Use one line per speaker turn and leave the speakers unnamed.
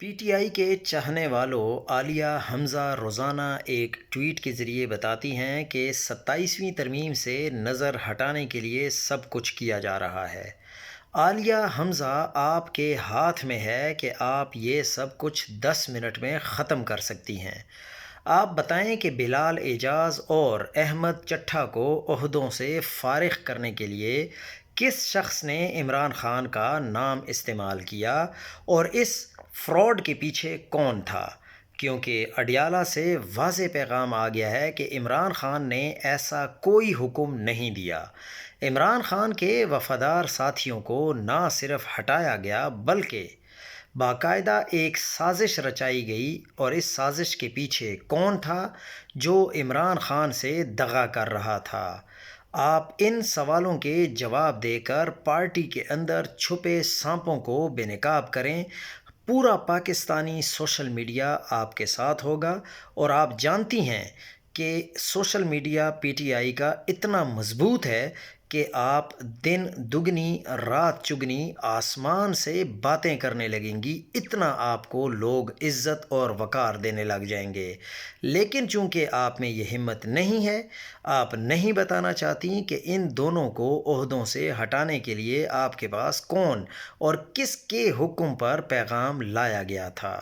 P T I کے چاہنے والوں عالیہ حمزہ روزانہ ایک ٹویٹ کے ذریعے بتاتی ہیں کہ 27ویں ترمیم سے نظر ہٹانے کے لیے سب کچھ کیا جا رہا ہے۔ عالیہ حمزہ، آپ کے ہاتھ میں ہے کہ آپ یہ سب کچھ 10 منٹ میں ختم کر سکتی ہیں۔ آپ بتائیں کہ بلال اعجاز اور احمد چٹھا کو عہدوں سے فارغ کرنے کے لیے کس شخص نے عمران خان کا نام استعمال کیا اور اس فراڈ کے پیچھے کون تھا، کیونکہ اڈیالہ سے واضح پیغام آ گیا ہے کہ عمران خان نے ایسا کوئی حکم نہیں دیا۔ عمران خان کے وفادار ساتھیوں کو نہ صرف ہٹایا گیا بلکہ باقاعدہ ایک سازش رچائی گئی، اور اس سازش کے پیچھے کون تھا جو عمران خان سے دغا کر رہا تھا؟ آپ ان سوالوں کے جواب دے کر پارٹی کے اندر چھپے سانپوں کو بے نقاب کریں۔ پورا پاکستانی سوشل میڈیا آپ کے ساتھ ہوگا، اور آپ جانتی ہیں کہ social media P T I کا اتنا مضبوط ہے کہ آپ دن دگنی رات چگنی آسمان سے باتیں کرنے لگیں گی، اتنا آپ کو لوگ عزت اور وقار دینے لگ جائیں گے۔ لیکن چونکہ آپ میں یہ ہمت نہیں ہے، آپ نہیں بتانا چاہتی کہ ان دونوں کو عہدوں سے ہٹانے کے لیے آپ کے پاس کون اور کس کے حکم پر پیغام لایا گیا تھا۔